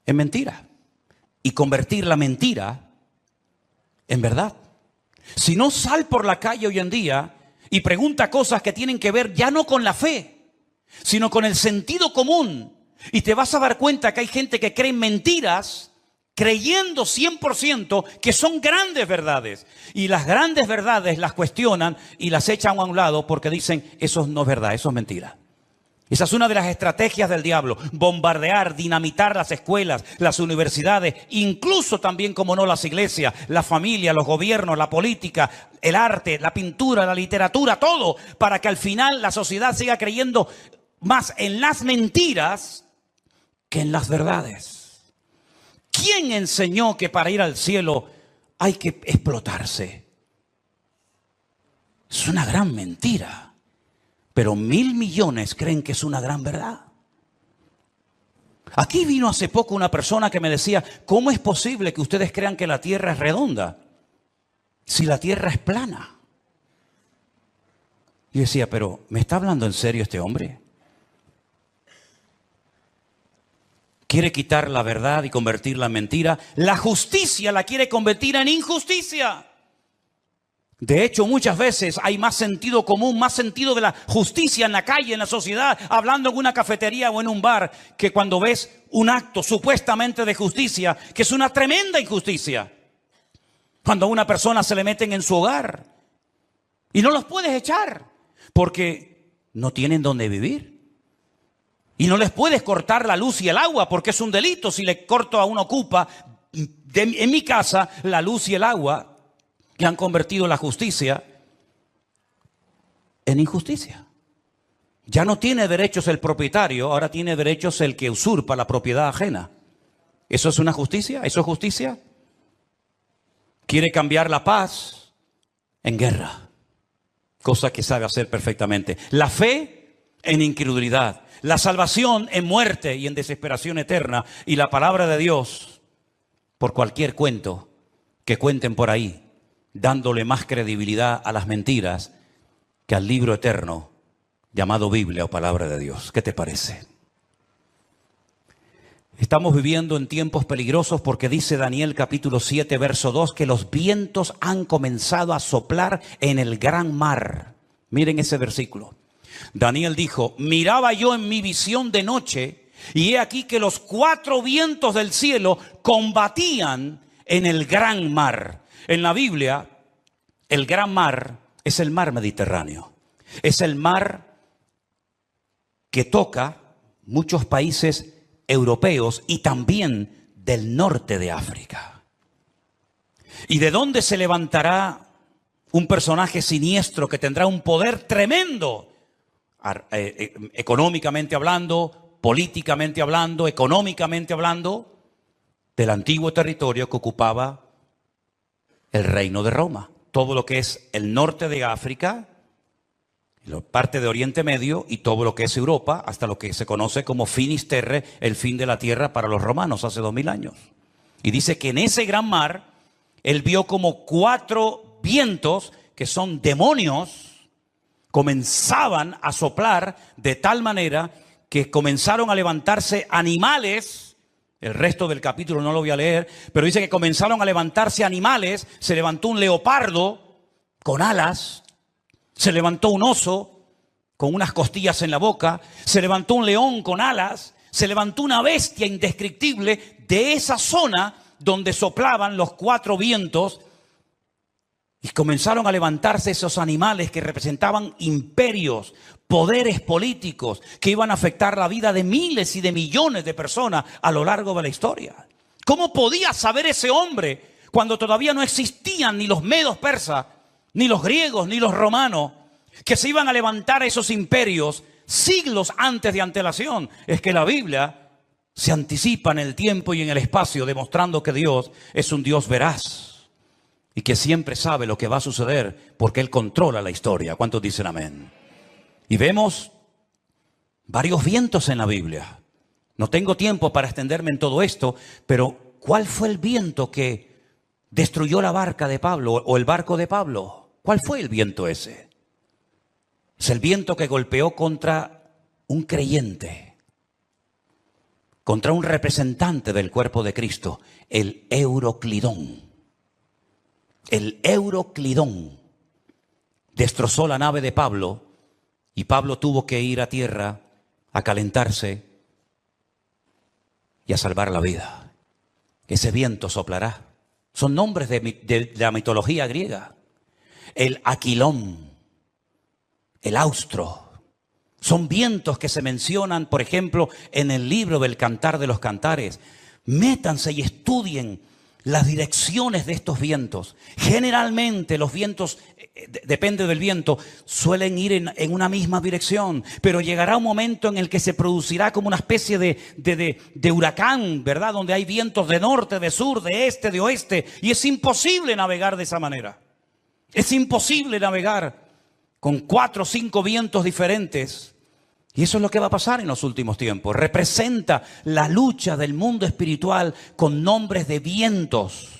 en mentira y convertir la mentira en verdad. Si no, sal por la calle hoy en día y pregunta cosas que tienen que ver ya no con la fe, sino con el sentido común. Y te vas a dar cuenta que hay gente que cree en mentiras creyendo 100% que son grandes verdades. Y las grandes verdades las cuestionan y las echan a un lado porque dicen, eso no es verdad, eso es mentira. Esa es una de las estrategias del diablo, bombardear, dinamitar las escuelas, las universidades, incluso también, como no, las iglesias, la familia, los gobiernos, la política, el arte, la pintura, la literatura, todo, para que al final la sociedad siga creyendo más en las mentiras que en las verdades. ¿Quién enseñó que para ir al cielo hay que explotarse? Es una gran mentira. Pero 1.000 millones creen que es una gran verdad. Aquí vino hace poco una persona que me decía, ¿cómo es posible que ustedes crean que la tierra es redonda si la tierra es plana? Y decía, pero ¿me está hablando en serio este hombre? Quiere quitar la verdad y convertirla en mentira. La justicia la quiere convertir en injusticia. De hecho, muchas veces hay más sentido común, más sentido de la justicia en la calle, en la sociedad, hablando en una cafetería o en un bar, que cuando ves un acto supuestamente de justicia, que es una tremenda injusticia. Cuando a una persona se le meten en su hogar y no los puedes echar porque no tienen dónde vivir. Y no les puedes cortar la luz y el agua porque es un delito si le corto a un ocupa en mi casa la luz y el agua. que han convertido la justicia en injusticia. Ya no tiene derechos el propietario, ahora tiene derechos el que usurpa la propiedad ajena. ¿Eso es una justicia? ¿Eso es justicia? Quiere cambiar la paz en guerra, cosa que sabe hacer perfectamente. La fe en incredulidad, la salvación en muerte y en desesperación eterna, y la palabra de Dios por cualquier cuento que cuenten por ahí, dándole más credibilidad a las mentiras que al libro eterno llamado Biblia o palabra de Dios. ¿Qué te parece? Estamos viviendo en tiempos peligrosos porque dice Daniel capítulo 7, verso 2, que los vientos han comenzado a soplar en el gran mar. Miren ese versículo. Daniel dijo, miraba yo en mi visión de noche y he aquí que los 4 vientos del cielo combatían en el gran mar. En la Biblia, el gran mar es el mar Mediterráneo. Es el mar que toca muchos países europeos y también del norte de África. ¿Y de dónde se levantará un personaje siniestro que tendrá un poder tremendo? Económicamente hablando, políticamente hablando, económicamente hablando, del antiguo territorio que ocupaba el reino de Roma. Todo lo que es el norte de África, parte de Oriente Medio y todo lo que es Europa, hasta lo que se conoce como Finisterre, el fin de la tierra para los romanos hace 2000 años. Y dice que en ese gran mar, él vio como 4 vientos, que son demonios, comenzaban a soplar de tal manera que comenzaron a levantarse animales. El resto del capítulo no lo voy a leer, pero dice que comenzaron a levantarse animales. Se levantó un leopardo con alas. Se levantó un oso con unas costillas en la boca. Se levantó un león con alas. Se levantó una bestia indescriptible de esa zona donde soplaban los 4 vientos. Y comenzaron a levantarse esos animales que representaban imperios, poderes políticos que iban a afectar la vida de miles y de millones de personas a lo largo de la historia. ¿Cómo podía saber ese hombre cuando todavía no existían ni los medos persas, ni los griegos, ni los romanos, que se iban a levantar esos imperios siglos antes de antelación? Es que la Biblia se anticipa en el tiempo y en el espacio, demostrando que Dios es un Dios veraz y que siempre sabe lo que va a suceder porque Él controla la historia. ¿Cuántos dicen amén? Y vemos varios vientos en la Biblia. No tengo tiempo para extenderme en todo esto, pero ¿cuál fue el viento que destruyó la barca de Pablo o el barco de Pablo? ¿Cuál fue el viento ese? Es el viento que golpeó contra un creyente, contra un representante del cuerpo de Cristo, el Euroclidón. El Euroclidón destrozó la nave de Pablo y Pablo tuvo que ir a tierra a calentarse y a salvar la vida. Ese viento soplará. Son nombres de la mitología griega. El Aquilón, el Austro. Son vientos que se mencionan, por ejemplo, en el libro del Cantar de los Cantares. Métanse y estudien las direcciones de estos vientos. Generalmente los vientos, depende del viento, suelen ir en una misma dirección, pero llegará un momento en el que se producirá como una especie de huracán, ¿verdad? Donde hay vientos de norte, de sur, de este, de oeste, y es imposible navegar de esa manera. Es imposible navegar con 4 o 5 vientos diferentes. Y eso es lo que va a pasar en los últimos tiempos. Representa la lucha del mundo espiritual con nombres de vientos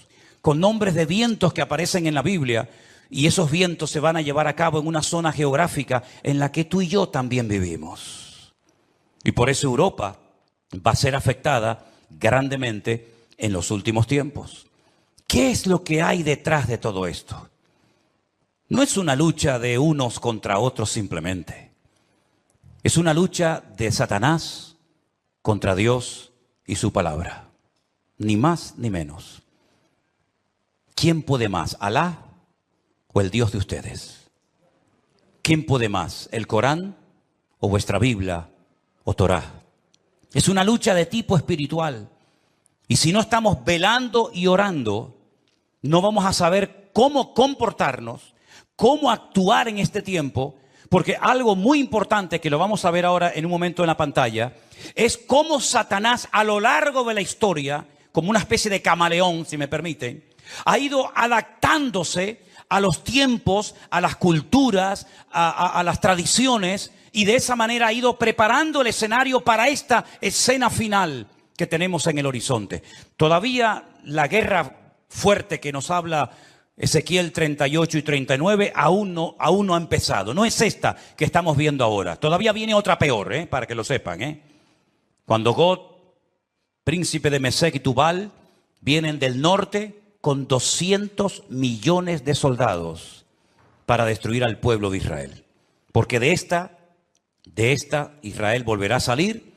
que aparecen en la Biblia. Y esos vientos se van a llevar a cabo en una zona geográfica en la que tú y yo también vivimos. Y por eso Europa va a ser afectada grandemente en los últimos tiempos. ¿Qué es lo que hay detrás de todo esto? No es una lucha de unos contra otros simplemente. Es una lucha de Satanás contra Dios y su palabra. Ni más ni menos. ¿Quién puede más? ¿Alá o el Dios de ustedes? ¿Quién puede más? ¿El Corán o vuestra Biblia o Torá? Es una lucha de tipo espiritual. Y si no estamos velando y orando, no vamos a saber cómo comportarnos, cómo actuar en este tiempo, porque algo muy importante que lo vamos a ver ahora en un momento en la pantalla, es cómo Satanás a lo largo de la historia, como una especie de camaleón, si me permiten, ha ido adaptándose a los tiempos, a las culturas, a las tradiciones, y de esa manera ha ido preparando el escenario para esta escena final que tenemos en el horizonte. Todavía la guerra fuerte que nos habla Ezequiel 38 y 39 aún no ha empezado. No es esta que estamos viendo ahora. Todavía viene otra peor, para que lo sepan. Cuando Gog, príncipe de Mesec y Tubal, vienen del norte con 200 millones de soldados para destruir al pueblo de Israel. Porque de esta Israel volverá a salir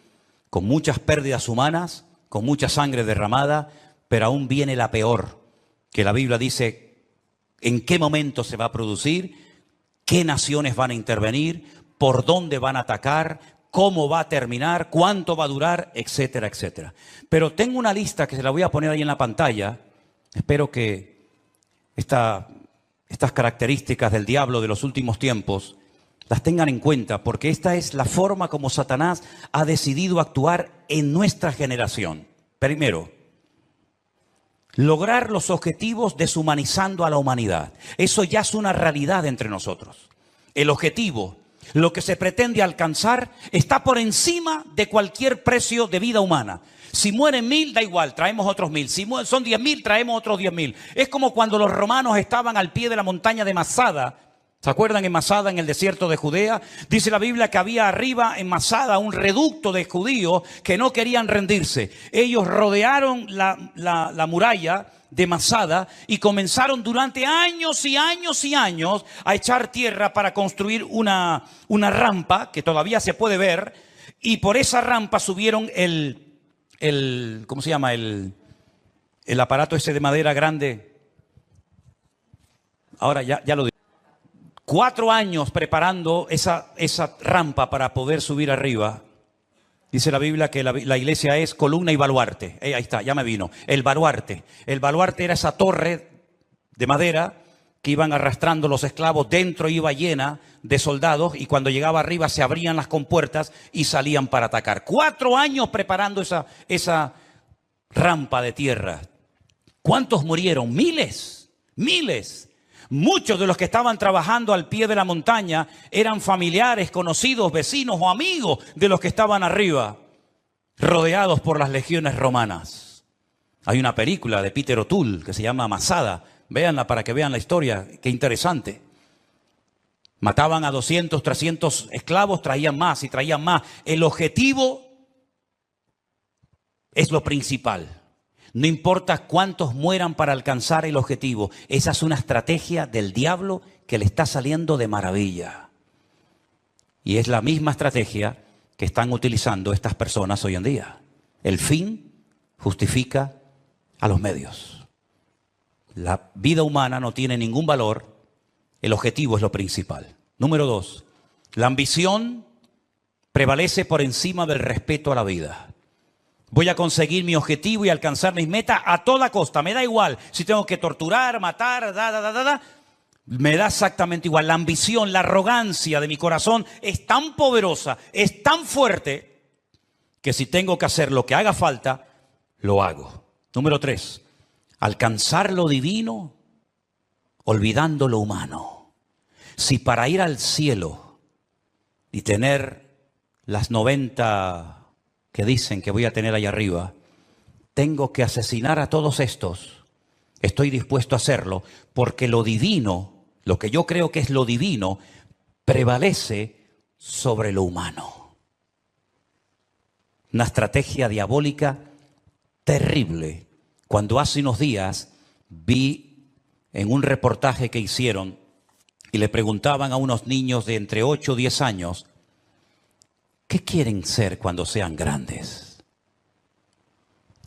con muchas pérdidas humanas, con mucha sangre derramada, pero aún viene la peor, que la Biblia dice en qué momento se va a producir, qué naciones van a intervenir, por dónde van a atacar, cómo va a terminar, cuánto va a durar, etcétera, etcétera. Pero tengo una lista que se la voy a poner ahí en la pantalla. Espero que estas características del diablo de los últimos tiempos las tengan en cuenta, porque esta es la forma como Satanás ha decidido actuar en nuestra generación. Primero, lograr los objetivos deshumanizando a la humanidad. Eso ya es una realidad entre nosotros. El objetivo, lo que se pretende alcanzar, está por encima de cualquier precio de vida humana. Si mueren 1000, da igual, traemos otros 1000. Si son 10.000, traemos otros 10.000. Es como cuando los romanos estaban al pie de la montaña de Masada. ¿Se acuerdan en Masada, en el desierto de Judea? Dice la Biblia que había arriba en Masada un reducto de judíos que no querían rendirse. Ellos rodearon la muralla de Masada y comenzaron durante años y años y años a echar tierra para construir una rampa que todavía se puede ver, y por esa rampa subieron ¿cómo se llama? El aparato ese de madera grande. Ahora ya lo digo. 4 años preparando esa rampa para poder subir arriba. Dice la Biblia que la iglesia es columna y baluarte. Ahí está, ya me vino. El baluarte. El baluarte era esa torre de madera que iban arrastrando los esclavos. Dentro iba llena de soldados y cuando llegaba arriba se abrían las compuertas y salían para atacar. 4 años preparando esa rampa de tierra. ¿Cuántos murieron? Miles, miles. Muchos de los que estaban trabajando al pie de la montaña eran familiares, conocidos, vecinos o amigos de los que estaban arriba, rodeados por las legiones romanas. Hay una película de Peter O'Toole que se llama Masada. Véanla para que vean la historia. Qué interesante. Mataban a 200, 300 esclavos, traían más y traían más. El objetivo es lo principal. No importa cuántos mueran para alcanzar el objetivo. Esa es una estrategia del diablo que le está saliendo de maravilla. Y es la misma estrategia que están utilizando estas personas hoy en día. El fin justifica a los medios. La vida humana no tiene ningún valor. El objetivo es lo principal. Número 2. La ambición prevalece por encima del respeto a la vida. Voy a conseguir mi objetivo y alcanzar mis metas a toda costa. Me da igual si tengo que torturar, matar, me da exactamente igual. La ambición, la arrogancia de mi corazón es tan poderosa, es tan fuerte, que si tengo que hacer lo que haga falta, lo hago. Número 3. Alcanzar lo divino olvidando lo humano. Si para ir al cielo y tener las 90 que dicen que voy a tener allá arriba, tengo que asesinar a todos estos, estoy dispuesto a hacerlo, porque lo divino, lo que yo creo que es lo divino, prevalece sobre lo humano. Una estrategia diabólica terrible. Cuando hace unos días vi en un reportaje que hicieron y le preguntaban a unos niños de entre 8 y 10 años, ¿qué quieren ser cuando sean grandes?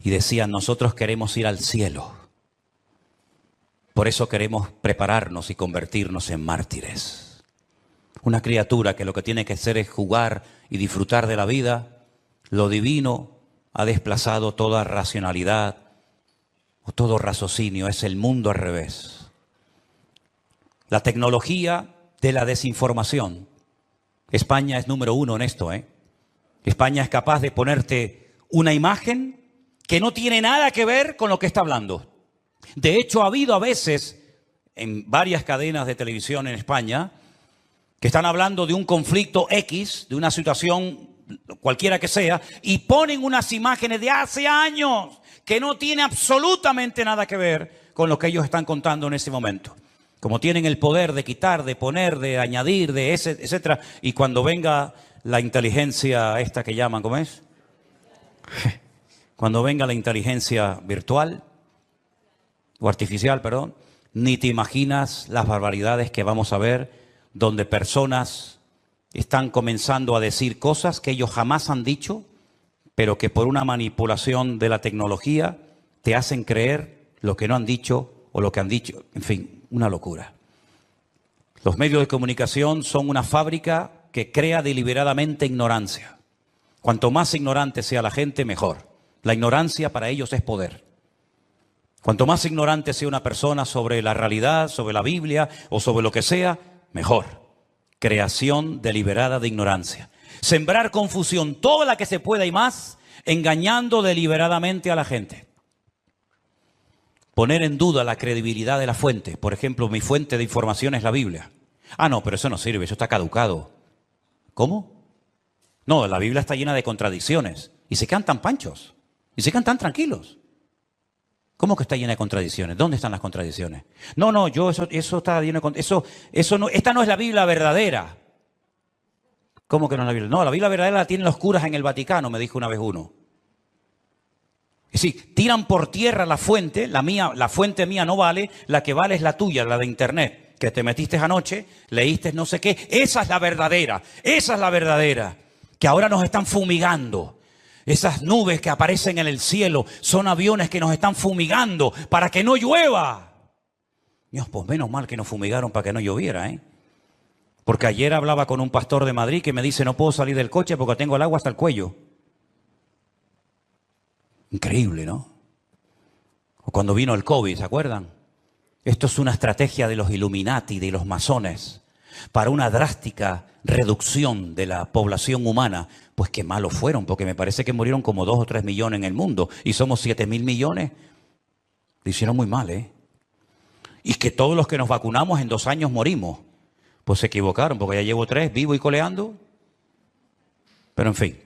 Y decían, nosotros queremos ir al cielo. Por eso queremos prepararnos y convertirnos en mártires. Una criatura que lo que tiene que hacer es jugar y disfrutar de la vida. Lo divino ha desplazado toda racionalidad o todo raciocinio. Es el mundo al revés. La tecnología de la desinformación. España es número 1 en esto, ¿eh? España es capaz de ponerte una imagen que no tiene nada que ver con lo que está hablando. De hecho, ha habido a veces en varias cadenas de televisión en España que están hablando de un conflicto X, de una situación cualquiera que sea, y ponen unas imágenes de hace años que no tiene absolutamente nada que ver con lo que ellos están contando en ese momento. Como tienen el poder de quitar, de poner, de añadir, de ese, etcétera, y cuando venga la inteligencia esta que llaman, ¿cómo es? Cuando venga la inteligencia virtual, o artificial, perdón, ni te imaginas las barbaridades que vamos a ver, donde personas están comenzando a decir cosas que ellos jamás han dicho, pero que por una manipulación de la tecnología te hacen creer lo que no han dicho o lo que han dicho. En fin, una locura. Los medios de comunicación son una fábrica que crea deliberadamente ignorancia. Cuanto más ignorante sea la gente, mejor. La ignorancia para ellos es poder. Cuanto más ignorante sea una persona sobre la realidad, sobre la Biblia o sobre lo que sea, mejor. Creación deliberada de ignorancia. Sembrar confusión, toda la que se pueda y más, engañando deliberadamente a la gente. Poner en duda la credibilidad de la fuente. Por ejemplo, mi fuente de información es la Biblia. Ah, no, pero eso no sirve, eso está caducado. ¿Cómo? No, la Biblia está llena de contradicciones. Y se quedan tan panchos. Y se quedan tan tranquilos. ¿Cómo que está llena de contradicciones? ¿Dónde están las contradicciones? No, eso está lleno de esta no es la Biblia verdadera. ¿Cómo que no es la Biblia? No, la Biblia verdadera la tienen los curas en el Vaticano, me dijo una vez uno. Es decir, tiran por tierra la fuente, la fuente mía no vale, la que vale es la tuya, la de internet, que te metiste anoche, leíste no sé qué, esa es la verdadera, que ahora nos están fumigando. Esas nubes que aparecen en el cielo son aviones que nos están fumigando para que no llueva. Dios, pues menos mal que nos fumigaron para que no lloviera, ¿eh? Porque ayer hablaba con un pastor de Madrid que me dice, no puedo salir del coche porque tengo el agua hasta el cuello. Increíble, ¿no? O cuando vino el COVID, ¿se acuerdan? Esto es una estrategia de los Illuminati, de los masones, para una drástica reducción de la población humana. Pues qué malos fueron, porque me parece que murieron como 2 o 3 millones en el mundo y somos 7.000 millones. Lo hicieron muy mal, ¿eh? Y que todos los que nos vacunamos en 2 años morimos. Pues se equivocaron, porque ya llevo 3, vivo y coleando. Pero en fin,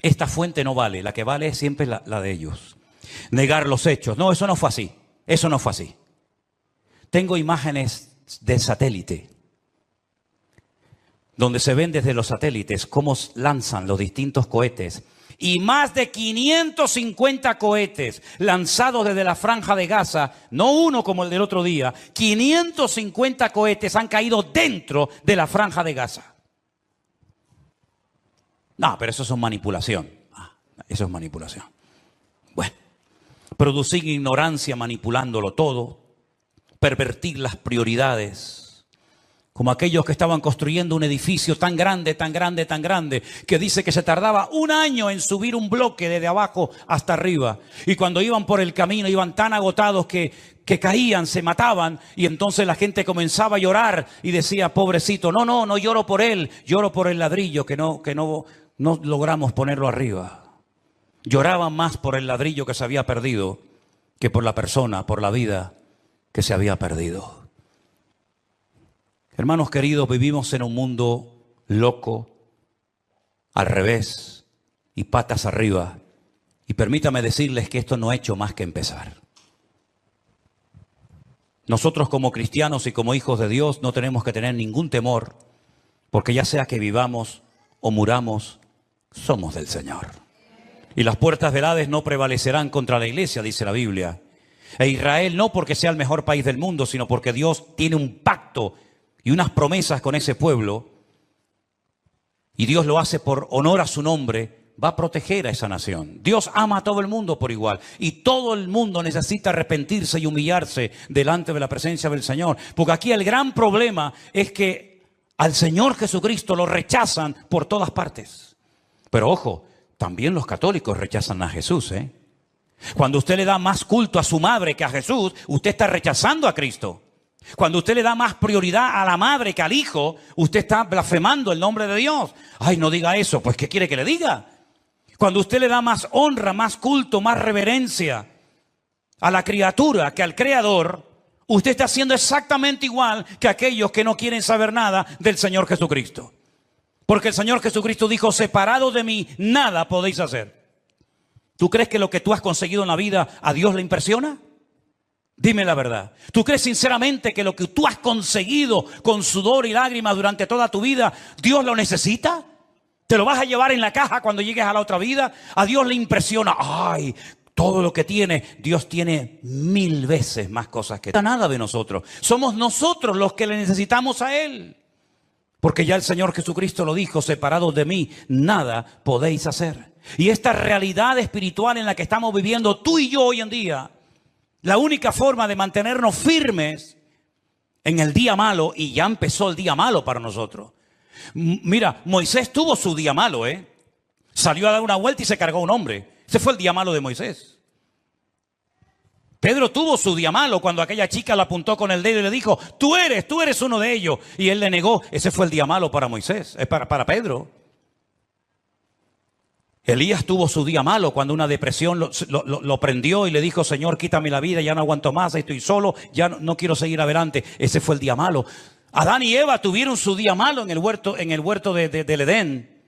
esta fuente no vale, la que vale es siempre la de ellos. Negar los hechos. No, eso no fue así. Eso no fue así. Tengo imágenes del satélite, donde se ven desde los satélites cómo lanzan los distintos cohetes. Y más de 550 cohetes lanzados desde la Franja de Gaza, no uno como el del otro día, 550 cohetes han caído dentro de la Franja de Gaza. No, pero eso es manipulación. Eso es manipulación. Bueno, producir ignorancia manipulándolo todo, pervertir las prioridades. Como aquellos que estaban construyendo un edificio tan grande, que dice que se tardaba 1 año en subir un bloque desde abajo hasta arriba. Y cuando iban por el camino iban tan agotados que caían, se mataban. Y entonces la gente comenzaba a llorar y decía, pobrecito, no lloro por él, lloro por el ladrillo que no logramos ponerlo arriba. Lloraban más por el ladrillo que se había perdido que por la persona, por la vida que se había perdido. Hermanos queridos, vivimos en un mundo loco, al revés y patas arriba. Y permítame decirles que esto no ha hecho más que empezar. Nosotros como cristianos y como hijos de Dios no tenemos que tener ningún temor, porque ya sea que vivamos o muramos, somos del Señor. Y las puertas del Hades no prevalecerán contra la iglesia, dice la Biblia. E Israel no porque sea el mejor país del mundo, sino porque Dios tiene un pacto y unas promesas con ese pueblo, y Dios lo hace por honor a su nombre, va a proteger a esa nación. Dios ama a todo el mundo por igual, y todo el mundo necesita arrepentirse y humillarse delante de la presencia del Señor, porque aquí el gran problema es que al Señor Jesucristo lo rechazan por todas partes. Pero ojo, también los católicos rechazan a Jesús, ¿eh? Cuando usted le da más culto a su madre que a Jesús, usted está rechazando a Cristo. Cuando usted le da más prioridad a la madre que al hijo, usted está blasfemando el nombre de Dios. Ay, no diga eso. Pues, ¿qué quiere que le diga? Cuando usted le da más honra, más culto, más reverencia a la criatura que al Creador, usted está haciendo exactamente igual que aquellos que no quieren saber nada del Señor Jesucristo. Porque el Señor Jesucristo dijo, separado de mí, nada podéis hacer. ¿Tú crees que lo que tú has conseguido en la vida a Dios le impresiona? Dime la verdad. ¿Tú crees sinceramente que lo que tú has conseguido con sudor y lágrimas durante toda tu vida, Dios lo necesita? ¿Te lo vas a llevar en la caja cuando llegues a la otra vida? A Dios le impresiona. Ay, todo lo que tiene, Dios tiene 1000 veces más cosas que nada de nosotros. Somos nosotros los que le necesitamos a Él. Porque ya el Señor Jesucristo lo dijo, separados de mí, nada podéis hacer. Y esta realidad espiritual en la que estamos viviendo tú y yo hoy en día, la única forma de mantenernos firmes en el día malo, y ya empezó el día malo para nosotros. Mira, Moisés tuvo su día malo, Salió a dar una vuelta y se cargó a un hombre. Ese fue el día malo de Moisés. Pedro tuvo su día malo cuando aquella chica lo apuntó con el dedo y le dijo, tú eres uno de ellos. Y él le negó. Ese fue el día malo para Moisés, para Pedro. Elías tuvo su día malo cuando una depresión lo prendió y le dijo, Señor, quítame la vida, ya no aguanto más, estoy solo, ya no quiero seguir adelante. Ese fue el día malo. Adán y Eva tuvieron su día malo en el huerto del Edén.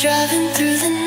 driving through the night.